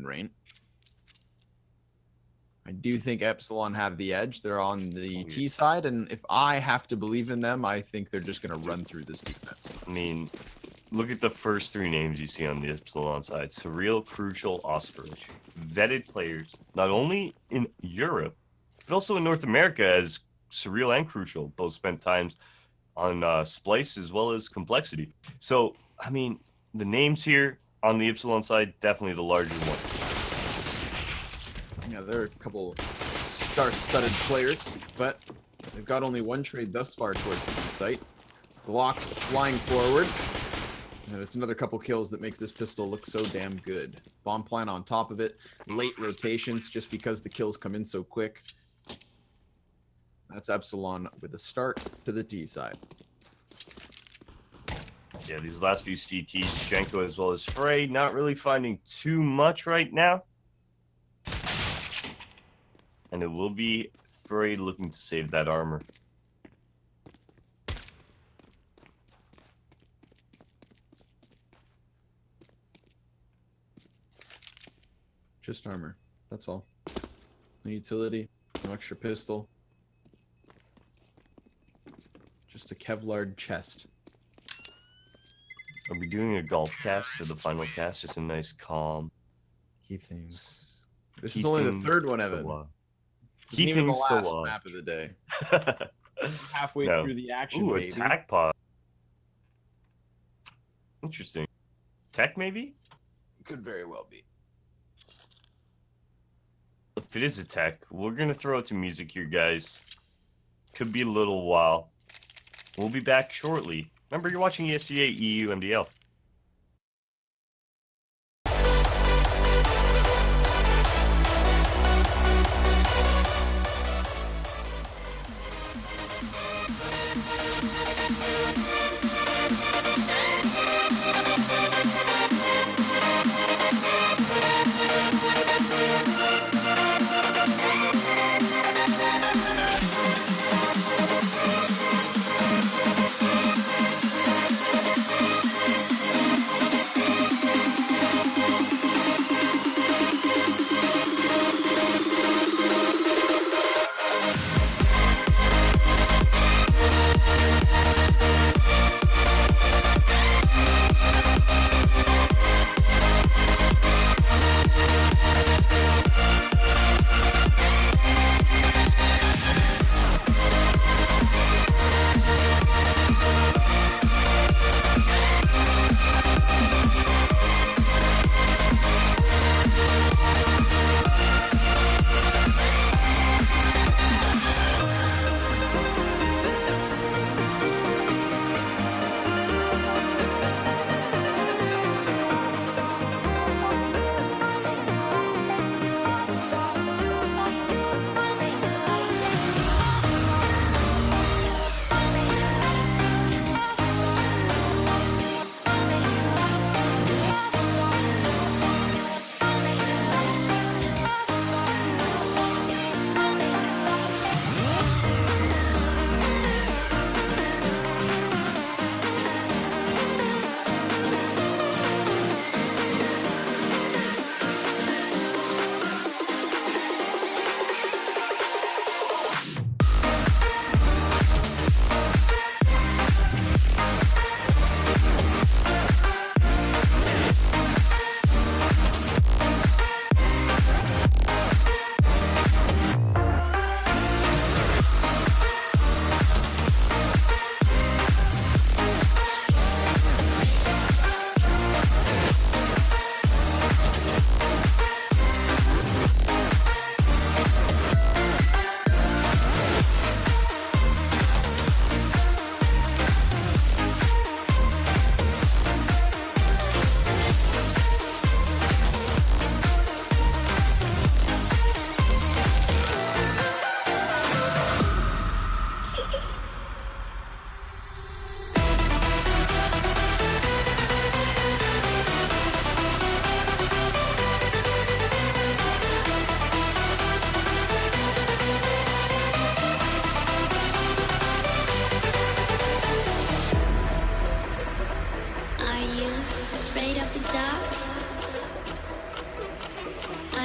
Rain. I do think Epsilon have the edge. They're on the T side, and if I have to believe in them, I think they're just going to run through this defense. I mean, look at the first three names you see on the Epsilon side. Surreal, Crucial, Osprich. Vetted players, not only in Europe, but also in North America, as Surreal and Crucial both spent times on Splice as well as Complexity. So, I mean, the names here on the Epsilon side, definitely the larger one. Yeah, there are a couple star-studded players, but they've got only one trade thus far towards the site. Glocks flying forward. And it's another couple kills that makes this pistol look so damn good. Bomb plant on top of it. Late rotations just because the kills come in so quick. That's Epsilon with a start to the T side. Yeah, these last few CTs, Shenko as well as Frey, not really finding too much right now. And it will be Frey looking to save that armor. Just armor. That's all. No utility. No extra pistol. Just a Kevlar chest. Are we doing a golf cast for the final cast? Just a nice calm. Keep things. This is only the third one, Evan. Keep even the things last so map of the day. Halfway through the action, Ooh, baby. attack pod. Interesting. Tech, maybe? Could very well be. If it is a tech, we're going to throw it to music here, guys. Could be a little while. We'll be back shortly. Remember, you're watching ESEA EU MDL.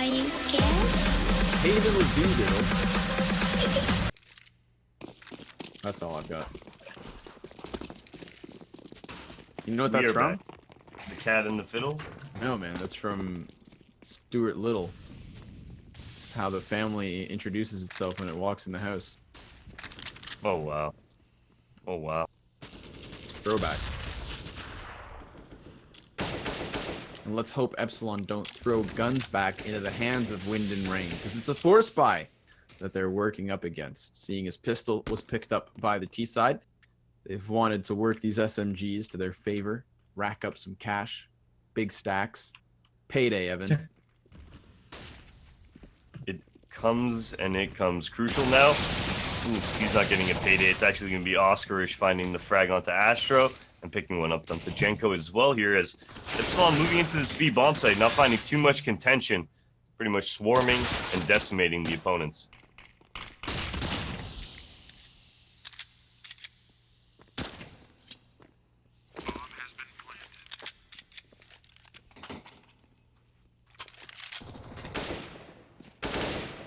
Are you scared? Haven with Doodle. That's all I've got. You know what We that's are from? back. The Cat and the Fiddle? No, man, that's from Stuart Little. It's how the family introduces itself when it walks in the house. Oh, wow. Oh, wow. Throwback. And let's hope Epsilon don't throw guns back into the hands of Wind and Rain, because it's a force buy that they're working up against. Seeing his pistol was picked up by the T side, they've wanted to work these SMGs to their favor, rack up some cash, big stacks. Payday, Evan. It comes and it comes. Crucial now. Ooh, he's not getting a payday. It's actually going to be Oscarish finding the frag onto Astro and picking one up onto Jenko as well here as Epsilon moving into this B bomb site, not finding too much contention, pretty much swarming and decimating the opponents.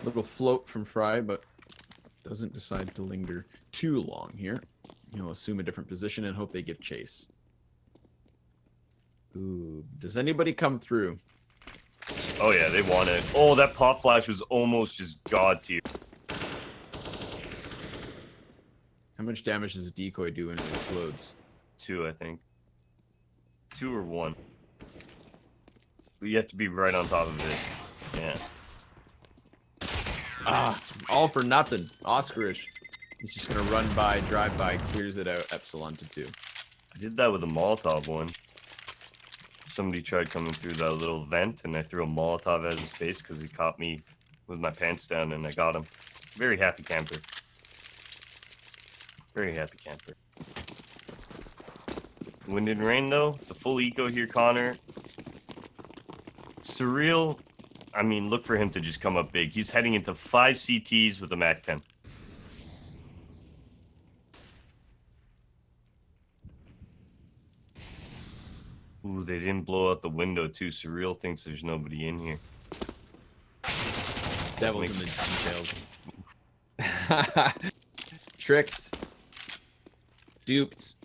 Little float from Fry, but doesn't decide to linger too long here. He'll assume a different position and hope they give chase. Ooh, does anybody come through? Oh yeah, they want it. Oh, that pop flash was almost just god tier. How much damage does a decoy do when it explodes? 2, I think. 2 or 1. But you have to be right on top of it. Yeah. Ah, all for nothing. Oscarish. He's just gonna run by, drive by, clears it out. Epsilon to 2. I did that with a Molotov one. Somebody tried coming through that little vent, and I threw a Molotov at his face because he caught me with my pants down, and I got him. Very happy camper. Very happy camper. Wind and Rain, though. The full eco here, Connor. Surreal. I mean, look for him to just come up big. He's heading into 5 CTs with a MAC-10. Ooh, they didn't blow out the window, too. Surreal thinks there's nobody in here. Devil's in the details. Tricked. Duped.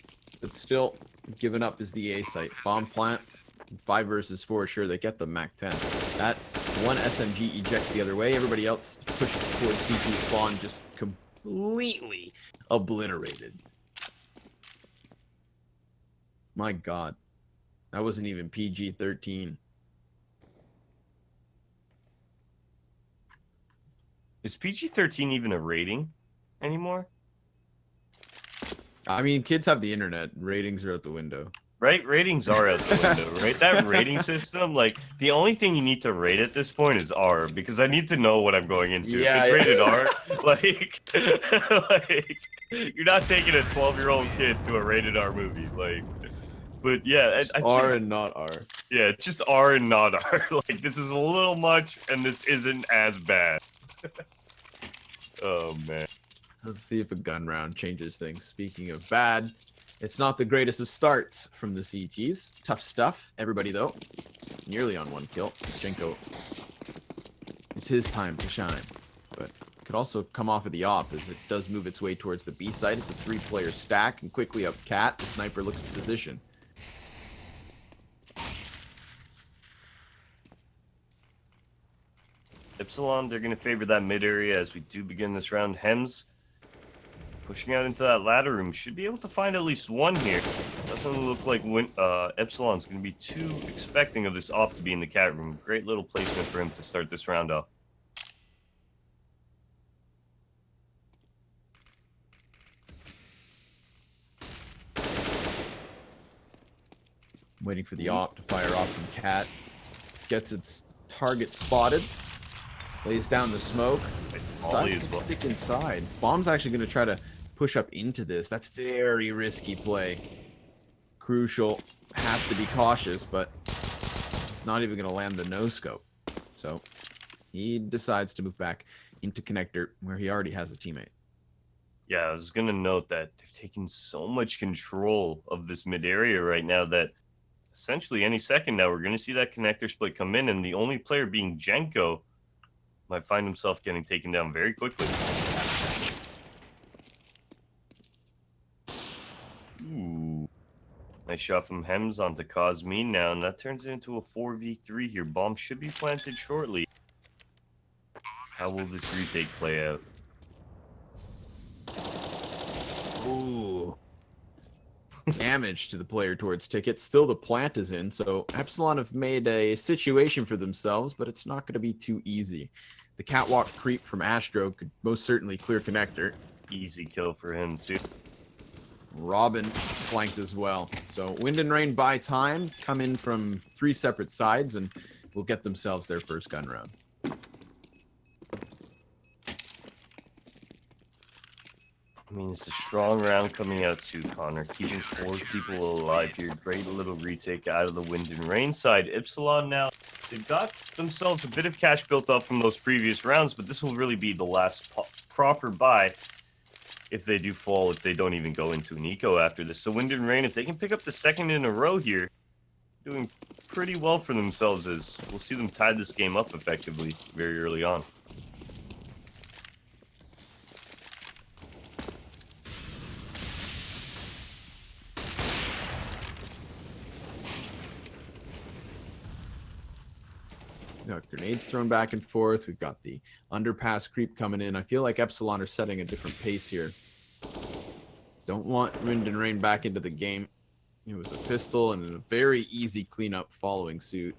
But still, given up is the A site. Bomb plant. 5 versus 4. Sure, they get the MAC-10. That one SMG ejects the other way. Everybody else pushes towards CT spawn, just completely obliterated. My God. That wasn't even PG-13. Is PG-13 even a rating anymore? I mean, kids have the internet. Ratings are out the window. Right? Ratings are out the window, right? That rating system, like, the only thing you need to rate at this point is R, because I need to know what I'm going into. Yeah, if it's rated R, like, like, you're not taking a 12-year-old kid to a rated R movie, like, but yeah. R and not R. Yeah, it's just R and not R. Like, this is a little much, and this isn't as bad. Oh, man. Let's see if a gun round changes things. Speaking of bad, it's not the greatest of starts from the CTs. Tough stuff. Everybody, though, nearly on 1 kill. Jenko. It's his time to shine. But could also come off of the op as it does move its way towards the B side. It's a 3-player stack, and quickly up Cat. The sniper looks at position. Epsilon, they're going to favor that mid area as we do begin this round. Hems pushing out into that ladder room. Should be able to find at least one here. Doesn't look like Epsilon's going to be too expecting of this op to be in the cat room. Great little placement for him to start this round off. Waiting for the op to fire off from Cat. Gets its target spotted. Lays down the smoke. Volley as well. Stick inside. Bomb's actually going to try to push up into this. That's very risky play. Crucial. Has to be cautious, but it's not even going to land the no-scope. So he decides to move back into connector where he already has a teammate. Yeah, I was going to note that they've taken so much control of this mid area right now that essentially any second now, we're going to see that connector split come in, and the only player being Jenko might find himself getting taken down very quickly. Ooh. Nice shot from Hems onto Cosme now, and that turns it into a 4v3 here. Bomb should be planted shortly. How will this retake play out? Ooh. Damage to the player towards ticket. Still the plant is in, so Epsilon have made a situation for themselves, but it's not going to be too easy. The catwalk creep from Astro could most certainly clear connector. Easy kill for him, too. Robin flanked as well. So Wind and Rain buy time, come in from 3 separate sides, and will get themselves their first gun round. I mean, it's a strong round coming out too, Connor. Keeping 4 people alive here. Great little retake out of the Wind and Rain side. Epsilon now, they've got themselves a bit of cash built up from those previous rounds, but this will really be the last proper buy if they do fall, if they don't even go into an eco after this. So Wind and Rain, if they can pick up the second in a row here, doing pretty well for themselves, as we'll see them tie this game up effectively very early on. Got grenades thrown back and forth. We've got the underpass creep coming in. I feel like Epsilon are setting a different pace here. Don't want Wind and Rain back into the game. It was a pistol and a very easy cleanup following suit.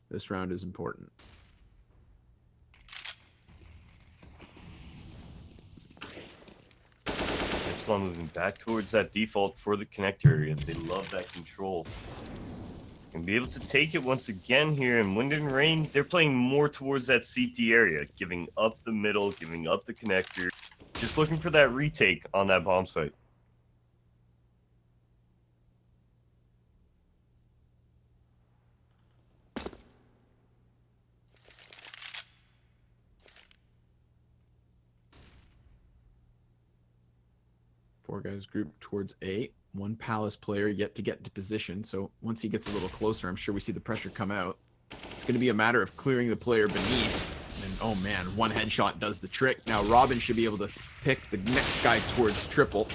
This round is important. Epsilon moving back towards that default for the connector area. They love that control. And be able to take it once again here. And Wind and Rain, they're playing more towards that CT area, giving up the middle, giving up the connector. Just looking for that retake on that bomb site. Four guys grouped towards A. One Palace player yet to get into position. So once he gets a little closer, I'm sure we see the pressure come out. It's going to be a matter of clearing the player beneath. And oh man, one headshot does the trick. Now Robin should be able to pick the next guy towards triple.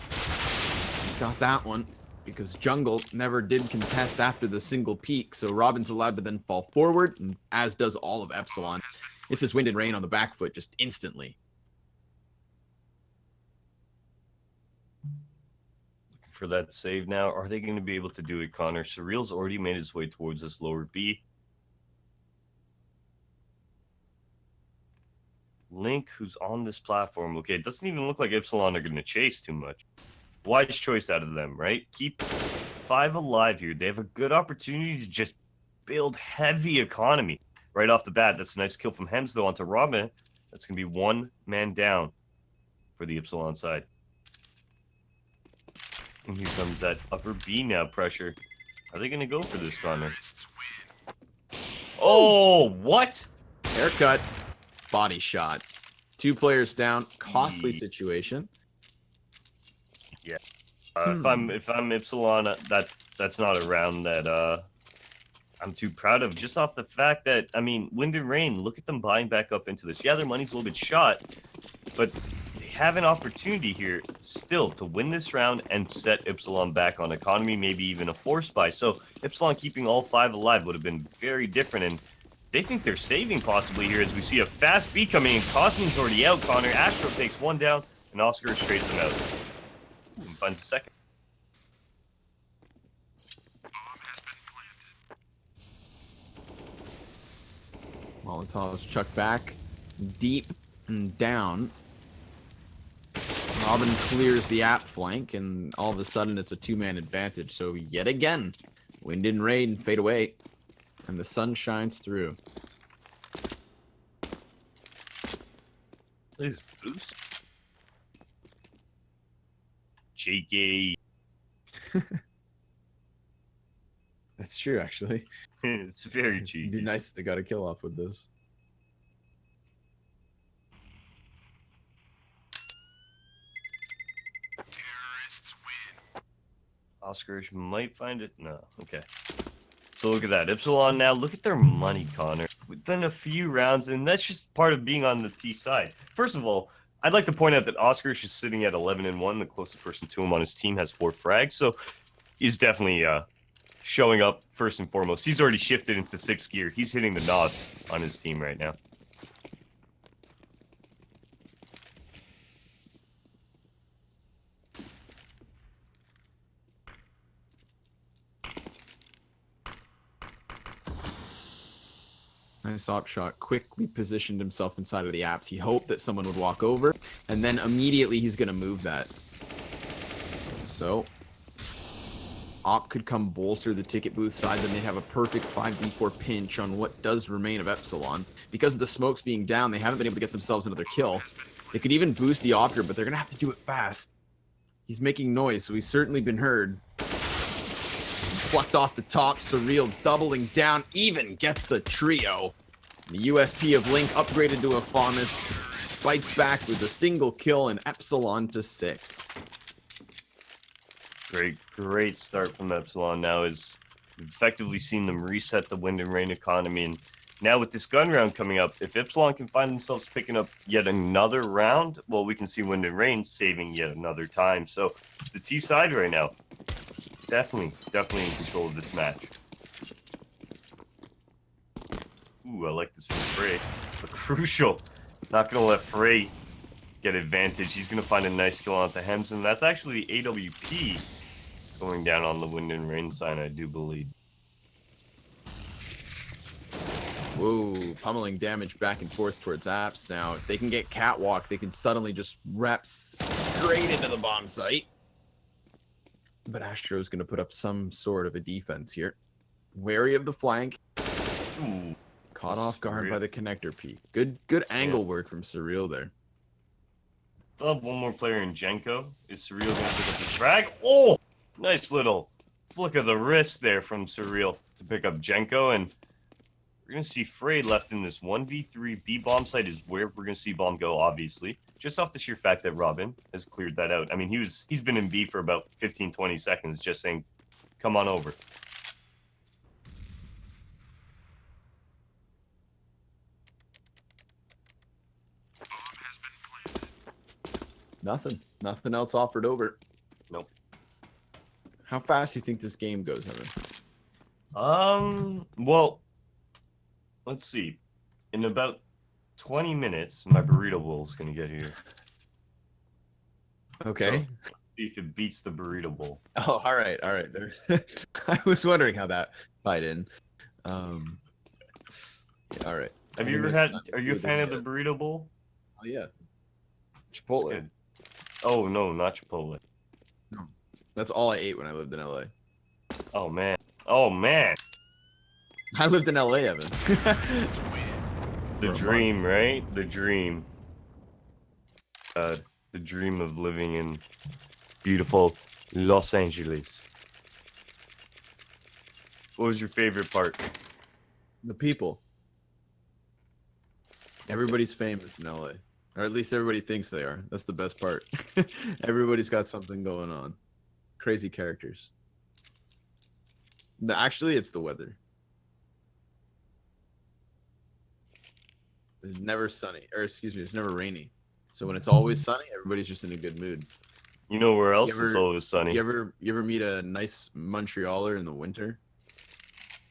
He's got that one because Jungle never did contest after the single peak. So Robin's allowed to then fall forward, and as does all of Epsilon. This is Wind and Rain on the back foot just instantly. For that save now. Are they going to be able to do it, Connor? Surreal's already made his way towards this lower B. Link, who's on this platform. Okay, it doesn't even look like Epsilon are going to chase too much. Wise choice out of them, right? Keep 5 alive here. They have a good opportunity to just build heavy economy right off the bat. That's a nice kill from Hems, though, onto Robin. That's going to be 1 man down for the Epsilon side. And here comes that upper B now pressure. Are they going to go for this, Connor? Oh, what? Haircut. Body shot. 2 players down. Costly situation. Yeah. If I'm Epsilon, that's not a round that I'm too proud of. Just off the fact that, I mean, Wind and Rain, look at them buying back up into this. Yeah, their money's a little bit shot, but they have an opportunity here still to win this round and set Epsilon back on economy, maybe even a force buy. So Epsilon keeping all 5 alive would have been very different, and they think they're saving possibly here as we see a fast B coming in. Cosme's already out, Connor. Astro takes 1 down, and Oscar straights them out. And finds a second. Molotov's chucked back, deep and down. Robin clears the app flank, and all of a sudden it's a 2-man advantage. So yet again, Wind and Rain fade away, and the sun shines through. Please boost. JK. That's true, actually. It's very It'd cheeky. be nice if they got a kill off with this. Oscarish might find it. No. Okay. So look at that. Epsilon now. Look at their money, Connor. Within a few rounds, and that's just part of being on the T side. First of all, I'd like to point out that Oscarish is sitting at 11-1. The closest person to him on his team has 4 frags. So he's definitely showing up first and foremost. He's already shifted into 6th gear. He's hitting the nod on his team right now. Nice op shot. Quickly positioned himself inside of the apps. He hoped that someone would walk over, and then immediately he's going to move that. So, op could come bolster the ticket booth side, then they have a perfect 5v4 pinch on what does remain of Epsilon. Because of the smokes being down, they haven't been able to get themselves another kill. They could even boost the op here, but they're going to have to do it fast. He's making noise, so he's certainly been heard. Plucked off the top, Surreal doubling down, even gets the trio. The USP of Link upgraded to a Faunus, fights back with a single kill and Epsilon to 6. Great start from Epsilon. Now is effectively seen them reset the wind and rain economy, and now with this gun round coming up, if Epsilon can find themselves picking up yet another round, well, we can see wind and rain saving yet another time. So the T side right now, definitely in control of this match. Ooh, I like this from Frey. But crucial. Not going to let Frey get advantage. He's going to find a nice kill on the Hems, and that's actually AWP going down on the wind and rain side, I do believe. Whoa, pummeling damage back and forth towards apps. Now, if they can get catwalk, they can suddenly just rep straight into the bomb site. But Astro's going to put up some sort of a defense here. Wary of the flank. Ooh, Caught off guard by the connector peek. Good angle work from Surreal there. Still have one more player in Jenko. Is Surreal going to pick up the frag? Oh, nice little flick of the wrist there from Surreal to pick up Jenko, and we're going to see Frey left in this 1v3. B bomb site is where we're going to see bomb go, obviously. Just off the sheer fact that Robin has cleared that out. I mean, he's been in B for about 15-20 seconds just saying, come on over. Nothing else offered over. Nope. How fast do you think this game goes, Evan? Well, let's see. In about 20 minutes, my burrito bowl is going to get here. Okay. So, let's see if it beats the burrito bowl. Oh, all right. I was wondering how that tied in. All right. Have you ever had? Are you a fan of the burrito bowl? Oh yeah. It's Chipotle. good. Oh no, not Chipotle. No. That's all I ate when I lived in LA. Oh man. Oh man. I lived in LA, Evan. The dream, right? The dream. The dream of living in beautiful Los Angeles. What was your favorite part? The people. Everybody's famous in LA. Or at least everybody thinks they are. That's the best part. Everybody's got something going on. Crazy characters. Actually, it's the weather. It's never sunny. Or excuse me, it's never rainy. So when it's always sunny, everybody's just in a good mood. You know where else is always sunny? You ever meet a nice Montrealer in the winter?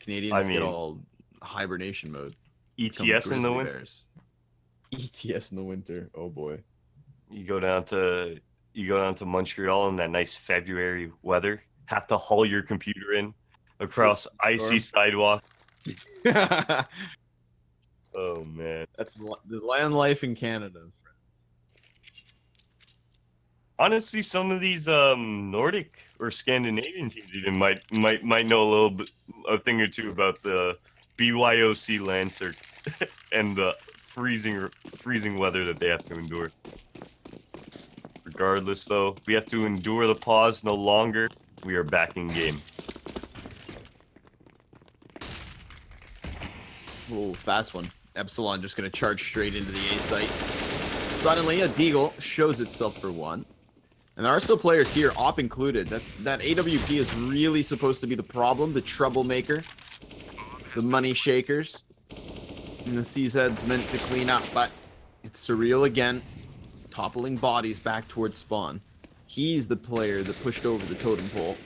Canadians get all hibernation mode. ETS in the winter. ETS in the winter. Oh boy. You go down to Montreal in that nice February weather. Have to haul your computer in across icy sidewalk. Oh man, that's the land life in Canada. Honestly, some of these Nordic or Scandinavian teams even might know a little bit, a thing or two about the BYOC land circuit and the freezing weather that they have to endure. Regardless, though, we have to endure the pause no longer. We are back in game. Oh, fast one. Epsilon just going to charge straight into the A site. Suddenly, a Deagle shows itself for one. And there are still players here, Op included. That AWP is really supposed to be the problem, the troublemaker, the money shakers. And the CZ's meant to clean up, but it's Surreal again, toppling bodies back towards spawn. He's the player that pushed over the totem pole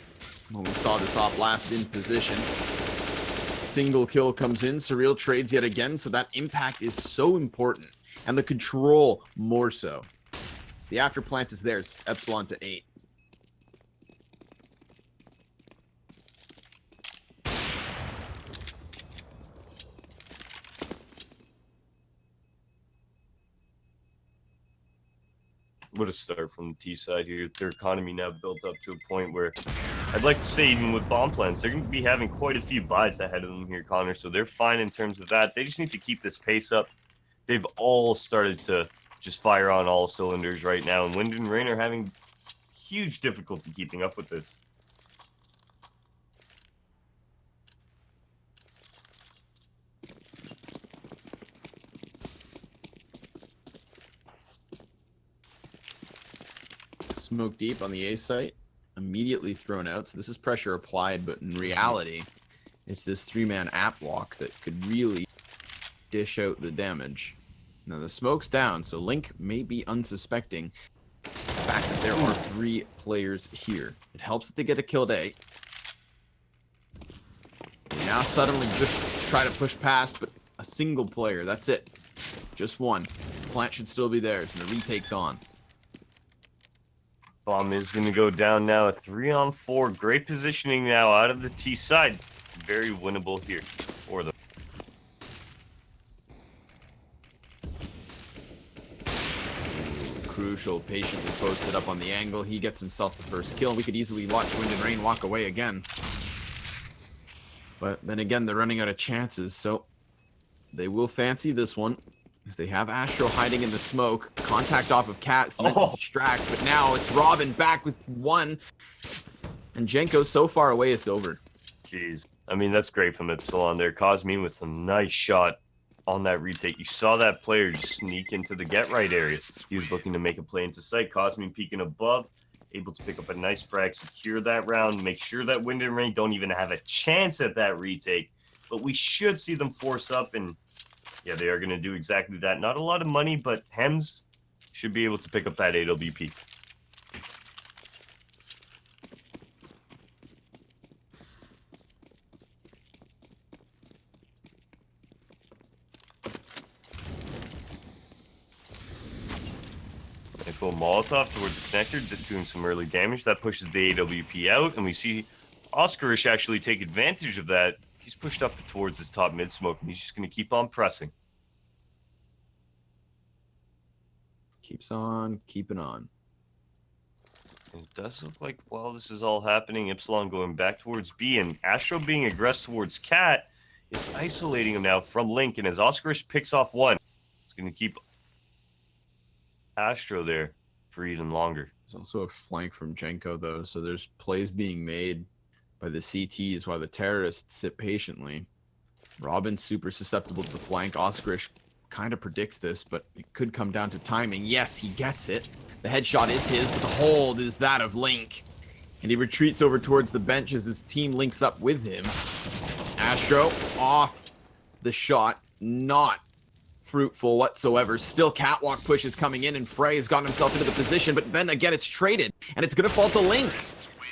when we saw this Op last in position. Single kill comes in, Surreal trades yet again, so that impact is so important. And the control more so. The after plant is theirs, Epsilon to 8. What a start from the T side here. Their economy now built up to a point where I'd like to say even with bomb plans, they're going to be having quite a few buys ahead of them here, Connor. So they're fine in terms of that. They just need to keep this pace up. They've all started to just fire on all cylinders right now. And Wind and Rain are having huge difficulty keeping up with this. Smoke deep on the A site, immediately thrown out. So this is pressure applied, but in reality, it's this three-man app walk that could really dish out the damage. Now the smoke's down, so Link may be unsuspecting the fact that there are 3 players here. It helps that they get a kill day. They now suddenly just try to push past, but a single player, that's it. Just one. Plant should still be theirs, and the retake's on. Bomb is going to go down now. A 3-on-4. Great positioning now out of the T side. Very winnable here for them. Crucial, patiently posted up on the angle. He gets himself the first kill. We could easily watch Wind and Rain walk away again. But then again, they're running out of chances, so they will fancy this one. As they have Astro hiding in the smoke. Contact off of Cat, meant to distract, but now it's Robin back with 1. And Jenko's so far away, it's over. Jeez. I mean, that's great from Epsilon there. Cosme with some nice shot on that retake. You saw that player just sneak into the get right area. He was looking to make a play into sight. Cosme peeking above, able to pick up a nice frag, secure that round, make sure that Wind and Rain don't even have a chance at that retake. But we should see them force up, and yeah, they are going to do exactly that. Not a lot of money, but Hems should be able to pick up that AWP. Nice little Molotov towards the connector, just doing some early damage. That pushes the AWP out, and we see Oscarish actually take advantage of that. He's pushed up towards his top mid smoke, and he's just going to keep on pressing. Keeps on keeping on. And it does look like while this is all happening, Epsilon going back towards B, and Astro being aggressive towards Cat is isolating him now from Link. And as Oscarish picks off 1, it's going to keep Astro there for even longer. There's also a flank from Jenko, though, so there's plays being made by the CTs while the terrorists sit patiently. Robin's super susceptible to the flank. Oscarish kind of predicts this, but it could come down to timing. Yes, he gets it. The headshot is his, but the hold is that of Link. And he retreats over towards the bench as his team links up with him. Astro off the shot. Not fruitful whatsoever. Still catwalk push is coming in, and Frey has gotten himself into the position, but then again it's traded, and it's going to fall to Link.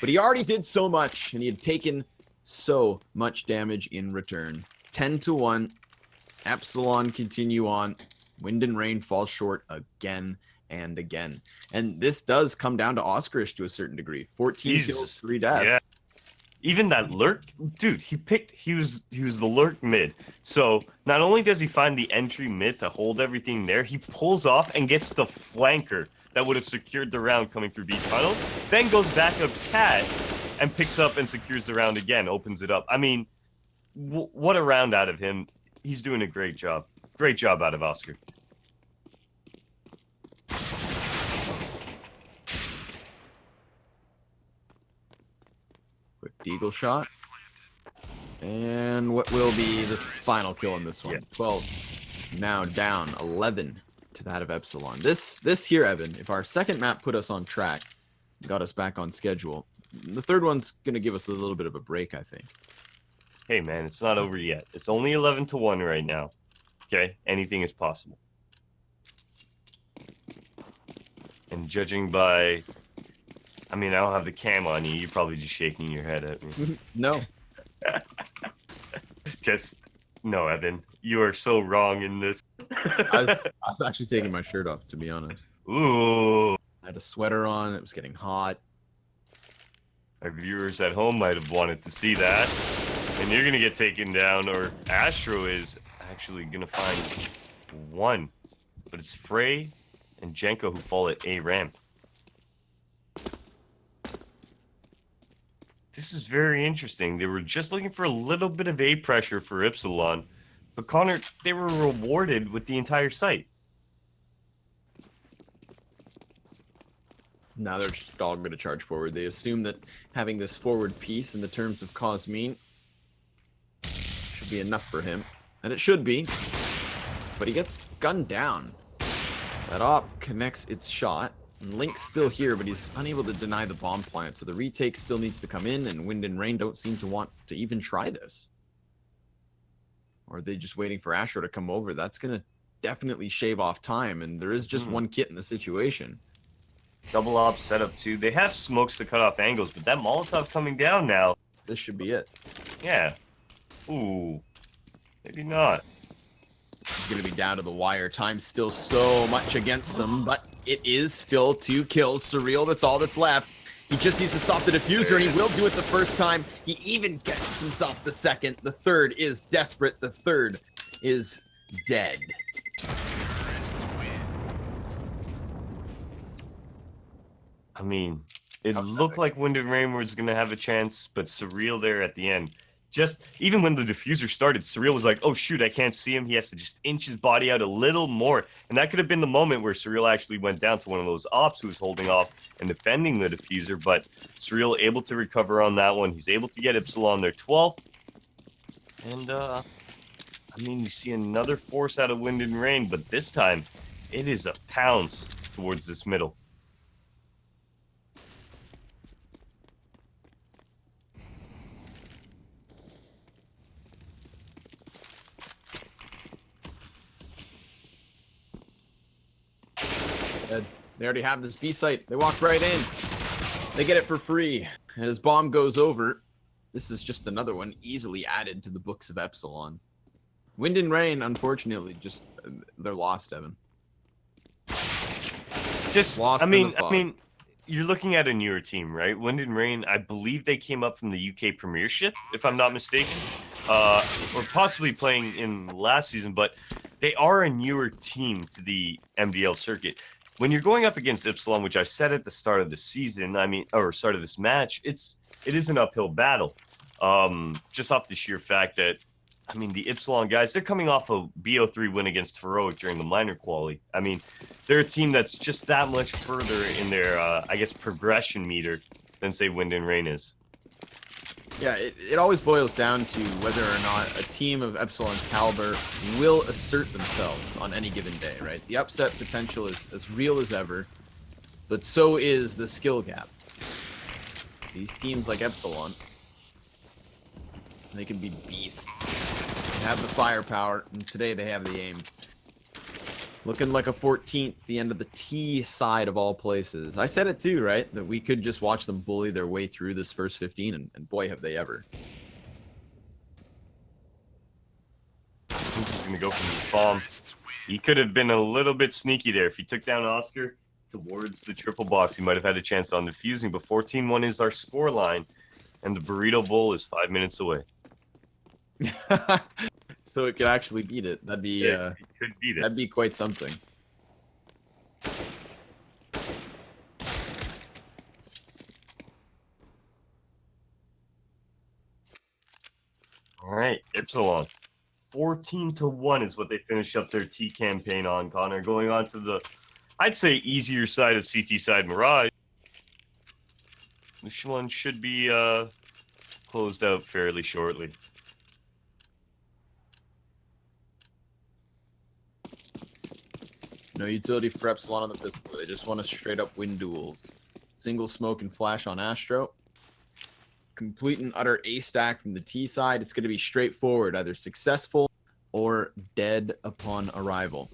But he already did so much, and he had taken so much damage in return. 10-1. Epsilon continue on. Wind and Rain falls short again and again. And this does come down to Oscarish to a certain degree. 14 kills, 3 deaths. Yeah. Even that lurk, dude, he was the lurk mid. So not only does he find the entry mid to hold everything there, he pulls off and gets the flanker that would have secured the round coming through B tunnel, then goes back up Cat and picks up and secures the round again, opens it up. I mean, what a round out of him. He's doing a great job. Great job out of Oscar. Quick deagle shot. And what will be the final kill in this one? Yeah. 12. Now down 11 to that of Epsilon. This here, Evan, if our second map put us on track, got us back on schedule. The third one's going to give us a little bit of a break, I think. Hey, man, it's not over yet. It's only 11-1 right now. Okay? Anything is possible. And judging by... I mean, I don't have the cam on you. You're probably just shaking your head at me. No. Just... No, Evan. You are so wrong in this. I was actually taking my shirt off, to be honest. Ooh. I had a sweater on. It was getting hot. Our viewers at home might have wanted to see that. And you're going to get taken down, or Astro is actually going to find one. But it's Frey and Jenko who fall at A ramp. This is very interesting. They were just looking for a little bit of A pressure for Epsilon. But Connor, they were rewarded with the entire site. Now they're just all going to charge forward. They assume that having this forward piece in the terms of Cosmine should be enough for him. And it should be. But he gets gunned down. That op connects its shot. And Link's still here, but he's unable to deny the bomb plant. So the retake still needs to come in, and Wind and Rain don't seem to want to even try this. Or are they just waiting for Astro to come over? That's going to definitely shave off time, and there is just one kit in the situation. Double op setup too. They have smokes to cut off angles, but that Molotov coming down now. This should be it. Yeah. Ooh. Maybe not. It's going to be down to the wire. Time's still so much against them, but it is still 2 kills. Surreal, that's all that's left. He just needs to stop the diffuser, and he will do it the first time. He even gets himself the second. The third is desperate. The third is dead. I mean, it looked like Wind and Rain was going to have a chance, but Surreal there at the end. Just, even when the diffuser started, Surreal was like, oh shoot, I can't see him. He has to just inch his body out a little more. And that could have been the moment where Surreal actually went down to one of those ops who was holding off and defending the diffuser. But Surreal able to recover on that one. He's able to get Epsilon their 12th. And, I mean, you see another force out of Wind and Rain, but this time, it is a pounce towards this middle. They already have this B site. They walk right in. They get it for free. And as bomb goes over, this is just another one easily added to the books of Epsilon. Wind and Rain, unfortunately, just they're lost, Evan. Just Lost I mean, you're looking at a newer team, right? Wind and Rain, I believe they came up from the UK Premiership, if I'm not mistaken, or possibly playing in last season. But they are a newer team to the MDL circuit. When you're going up against Epsilon, which I said at the start of the season, or start of this match, it is an uphill battle. Just off the sheer fact that, I mean, the Epsilon guys, they're coming off a BO3 win against Heroic during the minor quali. I mean, they're a team that's just that much further in their, I guess, progression meter than, say, Wind and Rain is. Yeah, it always boils down to whether or not a team of Epsilon's caliber will assert themselves on any given day, right? The upset potential is as real as ever, but so is the skill gap. These teams like Epsilon, they can be beasts. They have the firepower, and today they have the aim. Looking like a 14th, the end of the T side of all places. I said it too, right? That we could just watch them bully their way through this first 15, and boy, have they ever. He's going to go for the bomb. He could have been a little bit sneaky there. If he took down Oscar towards the triple box, he might have had a chance on defusing. But 14-1 is our score line, and the Burrito Bowl is 5 minutes away. So it could actually beat it. That'd be It could beat it. that'd be quite something. All right, Epsilon. 14-1 is what they finish up their T campaign on, Connor. Going on to the, I'd say, easier side of CT side Mirage. This one should be closed out fairly shortly. No utility for Epsilon on the pistol. They just want to straight up win duels. Single smoke and flash on Astro. Complete and utter A stack from the T side. It's going to be straightforward, either successful or dead upon arrival.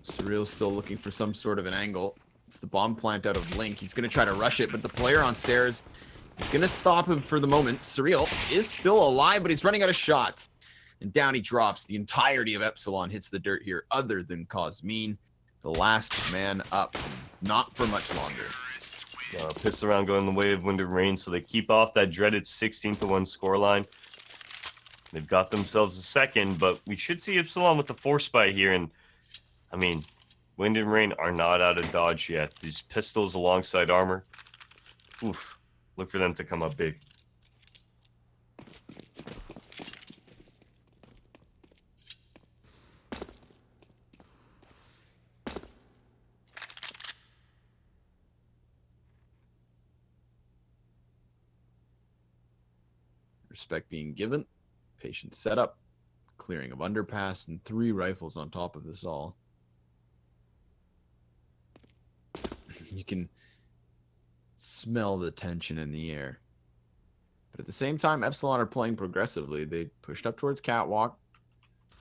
Surreal's still looking for some sort of an angle. It's the bomb plant out of Link. He's going to try to rush it, but the player on stairs is going to stop him for the moment. Surreal is still alive, but he's running out of shots. And down he drops. The entirety of Epsilon hits the dirt here, other than Cosmine. The last man up. Not for much longer. Pissed around going the way of Wind and Rain, so they keep off that dreaded 16-1 scoreline. They've got themselves a second, but we should see Epsilon with the force spy here. And, I mean, Wind and Rain are not out of dodge yet. These pistols alongside armor. Oof. Look for them to come up big. Respect being given. Patient setup. Clearing of underpass. And 3 rifles on top of this all. You can smell the tension in the air. But at the same time, Epsilon are playing progressively. They pushed up towards Catwalk.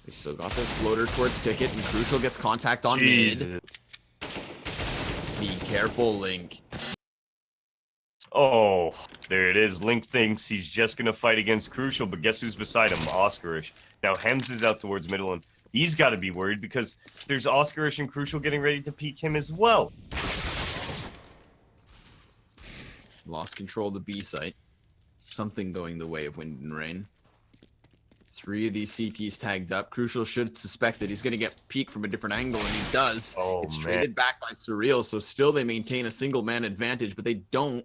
They still got their floater towards Ticket. And Crucial gets contact on mid. Be careful, Link. Oh, there it is. Link thinks he's just going to fight against Crucial, but guess who's beside him? Oscarish. Now, Hems is out towards middle, and he's got to be worried because there's Oscarish and Crucial getting ready to peek him as well. Lost control of the B site. Something going the way of Wind and Rain. 3 of these CTs tagged up. Crucial should suspect that he's going to get peek from a different angle, and he does. Oh, it's man. traded back by Surreal, so still they maintain a single-man advantage, but they don't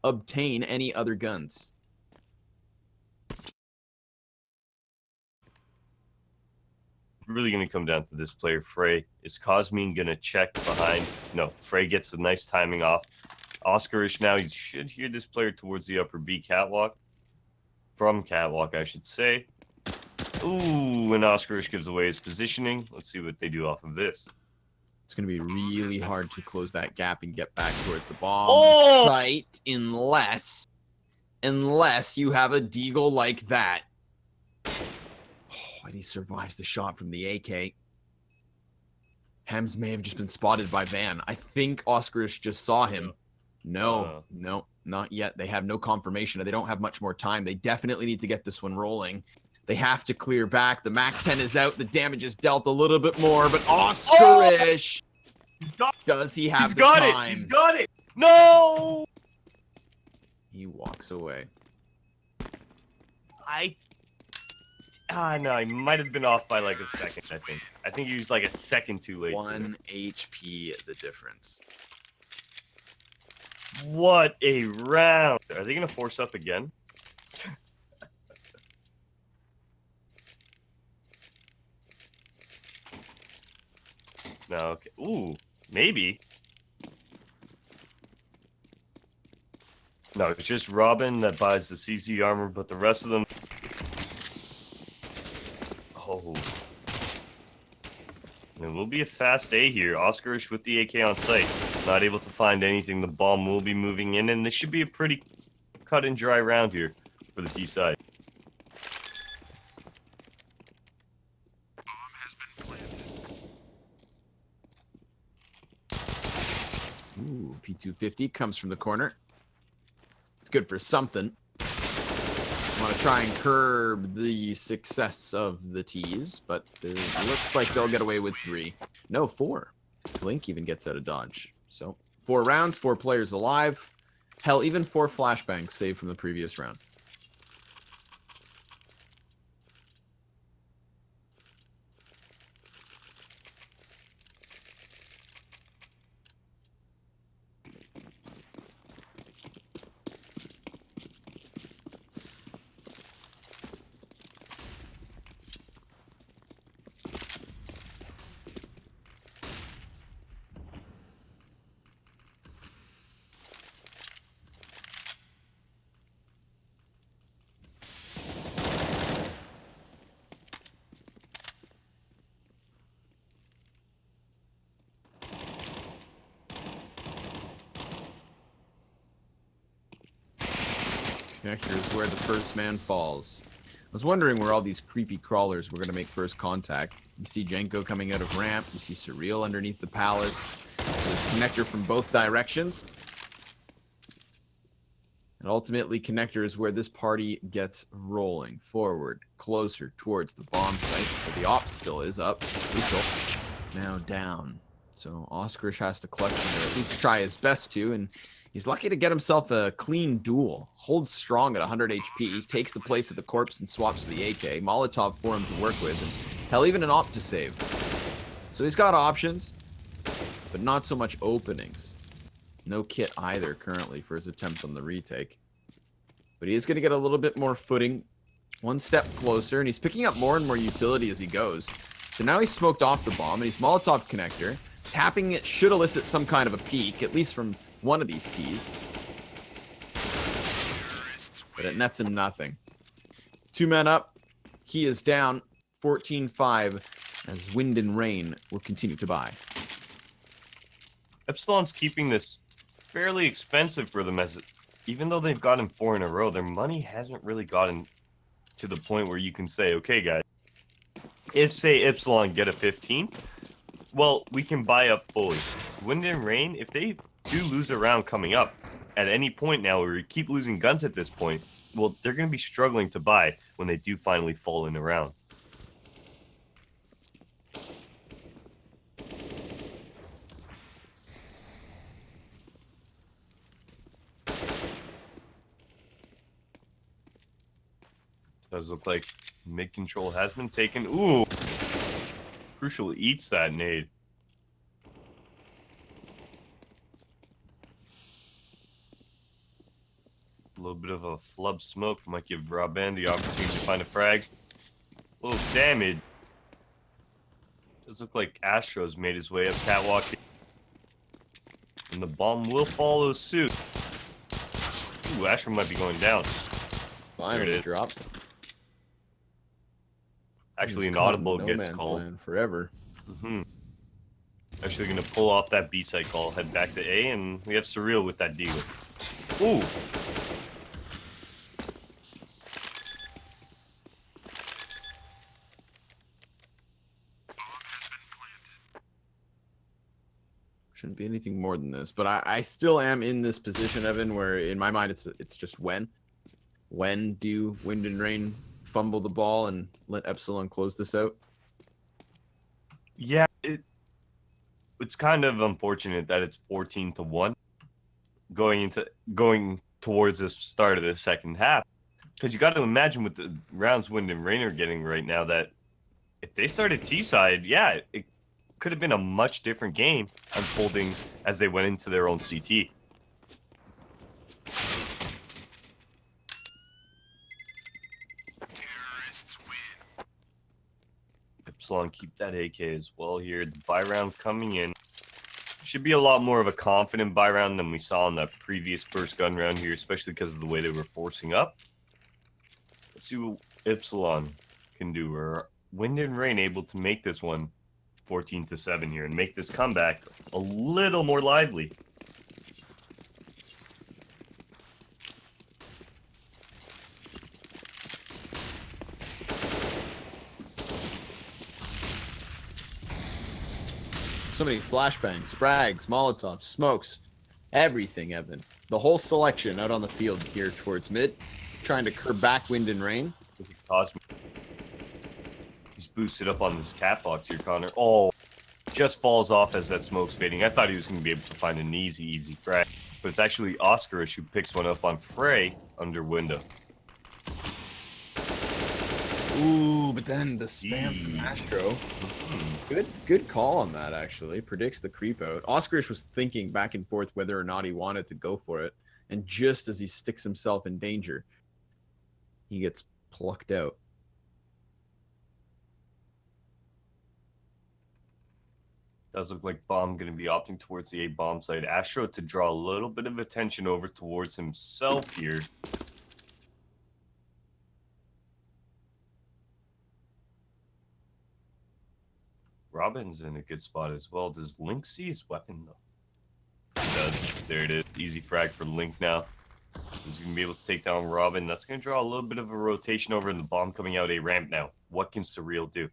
obtain any other guns. Really going to come down to this player, Frey. Is Cosmine going to check behind? No, Frey gets the nice timing off. Oscarish now, he should hear this player towards the upper B catwalk. From catwalk, I should say. Ooh, and Oscarish gives away his positioning. Let's see what they do off of this. It's going to be really hard to close that gap and get back towards the bomb site unless you have a deagle like that. Oh, and he survives the shot from the AK. Hems may have just been spotted by Van. I think Oscarish just saw him. No, not yet. They have no confirmation. They don't have much more time. They definitely need to get this one rolling. They have to clear back. The Max 10 is out. The damage is dealt a little bit more, but Oscarish, does he have the time? He's got it! No! He walks away. No, he might have been off by like a second, I think. I think he was like a second too late. 1 HP the difference. What a round! Are they going to force up again? No, okay. Ooh, maybe. No, it's just Robin that buys the CZ armor, but the rest of them... Oh. It will be a fast A here. Oscarish with the AK on site. Not able to find anything. The bomb will be moving in, and this should be a pretty cut and dry round here for the T side. Ooh, P250 comes from the corner. It's good for something. I want to try and curb the success of the T's, but it looks like they'll get away with 3. No, 4. Blink even gets out of dodge. So 4 rounds, 4 players alive. Hell, even 4 flashbangs saved from the previous round. Connector is where the first man falls. I was wondering where all these creepy crawlers were going to make first contact. You see Jenko coming out of ramp. You see Surreal underneath the palace. There's Connector from both directions. And ultimately, Connector is where this party gets rolling forward, closer towards the bomb site. But the op still is up. Crucial. Now down. So Oskarish has to clutch him, or at least try his best to, and he's lucky to get himself a clean duel. Holds strong at 100 HP, takes the place of the corpse and swaps to the AK. Molotov for him to work with, and hell, even an op to save. So he's got options, but not so much openings. No kit either currently for his attempt on the retake. But he is going to get a little bit more footing, one step closer, and he's picking up more and more utility as he goes. So now he's smoked off the bomb, and he's Molotov Connector. Tapping it should elicit some kind of a peek, at least from one of these T's. But it nets him nothing. 2 men up. He is down. 14-5 as Wind and Rain will continue to buy. Epsilon's keeping this fairly expensive for them, as even though they've gotten 4 in a row, their money hasn't really gotten to the point where you can say, okay, guys, if, say, Epsilon get a 15, well, we can buy up fully. Wind and Rain, if they do lose a round coming up at any point now, or we keep losing guns at this point, well, they're going to be struggling to buy when they do finally fall in a round. Does look like mid control has been taken. Ooh! Crucial eats that nade. A little bit of a flub smoke might give Robin the opportunity to find a frag. A little damage. Does look like Astro's made his way up catwalk. And the bomb will follow suit. Ooh, Astro might be going down. Finally drops. Actually, an audible no gets man's called. land forever. Actually going to pull off that B site call, head back to A, and we have Surreal with that dealer. Ooh! Shouldn't be anything more than this, but I still am in this position, Evan, where in my mind it's just when do Wind and Rain fumble the ball and let Epsilon close this out? Yeah, it's kind of unfortunate that it's 14-1 going towards the start of the second half, because you got to imagine with the rounds Wind and Rain are getting right now that if they started T-side, yeah, it could have been a much different game unfolding as they went into their own CT. Epsilon keep that AK as well here. The buy round coming in. Should be a lot more of a confident buy round than we saw in the previous first gun round here, especially because of the way they were forcing up. Let's see what Epsilon can do. Or Wind and Rain able to make this one 14-7 here and make this comeback a little more lively. So many flashbangs, frags, Molotovs, smokes, everything, Evan. The whole selection out on the field here towards mid, trying to curb back Wind and Rain. He's boosted up on this cat box here, Connor. Oh, just falls off as that smoke's fading. I thought he was going to be able to find an easy frag, but it's actually Oskarish who picks one up on Frey under window. Ooh, but then the spam from Astro. Good call on that, actually. Predicts the creep out. Oskarish was thinking back and forth whether or not he wanted to go for it. And just as he sticks himself in danger, he gets plucked out. Does look like Bomb going to be opting towards the A bomb site. Astro to draw a little bit of attention over towards himself here. Robin's in a good spot as well. Does Link see his weapon though? He does. There it is. Easy frag for Link now. He's going to be able to take down Robin. That's going to draw a little bit of a rotation over in the bomb coming out A ramp now. What can Surreal do?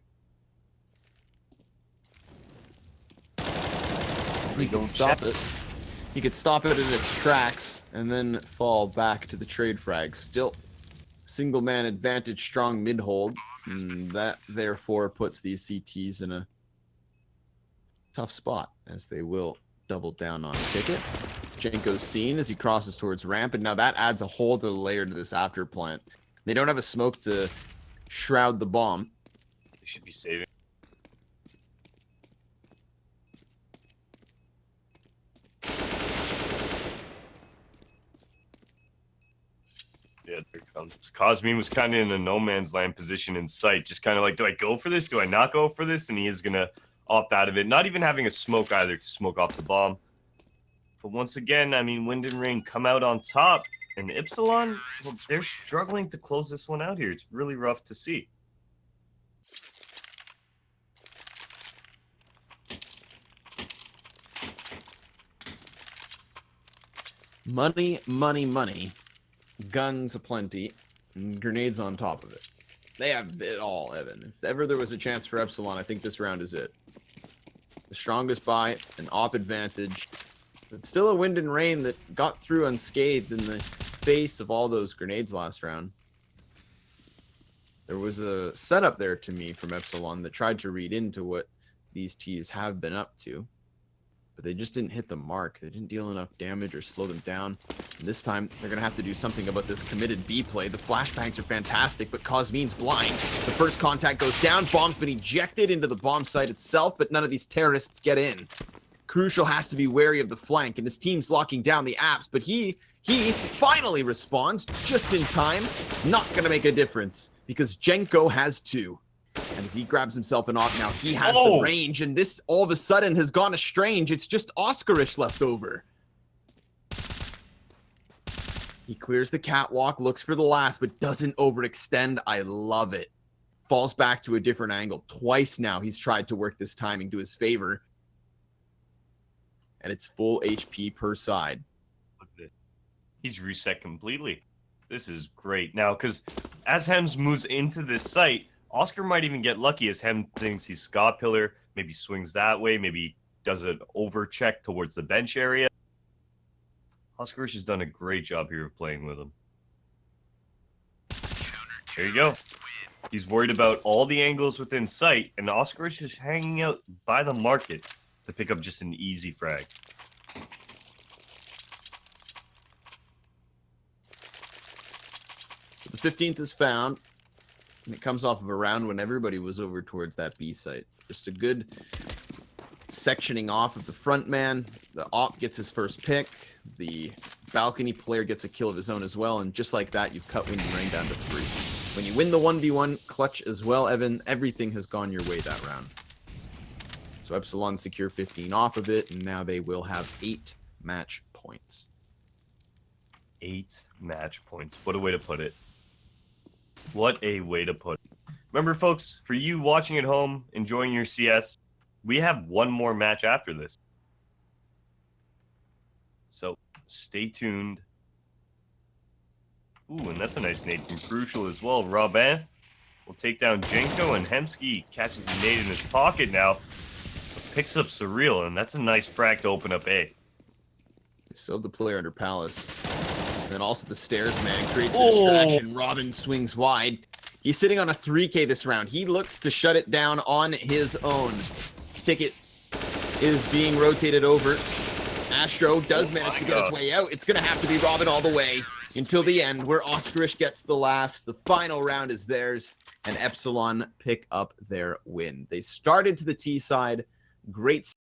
He can stop it. He could stop it in its tracks and then fall back to the trade frag. Still, single man advantage, strong mid hold. And that therefore puts these CTs in a tough spot as they will double down on ticket. Jenko's seen as he crosses towards ramp, and now that adds a whole other layer to this after plant. They don't have a smoke to shroud the bomb. They should be saving. Yeah, there it comes. Cosmin was kind of in a no man's land position in sight. Just kind of like, do I go for this? Do I not go for this? And he is going to opt out of it. Not even having a smoke either to smoke off the bomb. But once again, I mean, Wind and Rain come out on top. And Epsilon, well, they're struggling to close this one out here. It's really rough to see. Money, money, money. Guns aplenty. And grenades on top of it. They have it all, Evan. If ever there was a chance for Epsilon, I think this round is it. The strongest buy, an op advantage. But still a Wind and Rain that got through unscathed in the face of all those grenades last round. There was a setup there to me from Epsilon that tried to read into what these Ts have been up to. But they just didn't hit the mark. They didn't deal enough damage or slow them down. And this time, they're going to have to do something about this committed B play. The flashbangs are fantastic, but Cosmin's blind. The first contact goes down. Bomb's been ejected into the bomb site itself, but none of these terrorists get in. Crucial has to be wary of the flank, and his team's locking down the apps, but he finally responds just in time. Not going to make a difference, because Jenko has two. And as he grabs himself an op now, he has the range, and this all of a sudden has gone strange. It's just Oscarish left over. He clears the catwalk, looks for the last, but doesn't overextend. I love it. Falls back to a different angle. Twice now he's tried to work this timing to his favor. And it's full HP per side. He's reset completely. This is great. Now, because as Hems moves into this site, Oscar might even get lucky as Hem thinks he's Scott Pillar, maybe swings that way, maybe does an overcheck towards the bench area. Oscarish has done a great job here of playing with him. There you go. He's worried about all the angles within sight, and Oscarish is hanging out by the market to pick up just an easy frag. The 15th is found. And it comes off of a round when everybody was over towards that B site. Just a good sectioning off of the front man. The op gets his first pick. The balcony player gets a kill of his own as well. And just like that, you've cut Wind and Rain down to 3. When you win the 1v1 clutch as well, Evan, everything has gone your way that round. So Epsilon secure 15 off of it, and now they will have 8 match points. 8 match points. What a way to put it. What a way to put it. Remember, folks, for you watching at home, enjoying your CS, we have one more match after this. So stay tuned. Ooh, and that's a nice nade from Crucial as well. Robin will take down Jenko, and Hemsky catches the nade in his pocket now. Picks up Surreal, and that's a nice frag to open up A. Still the player under Palace. And then also the stairs man creates a distraction. Robin swings wide. He's sitting on a 3K this round. He looks to shut it down on his own. Ticket is being rotated over. Astro does manage to get his way out. It's going to have to be Robin all the way until the end, where Oscarish gets the last. The final round is theirs, and Epsilon pick up their win. They started to the T side. Great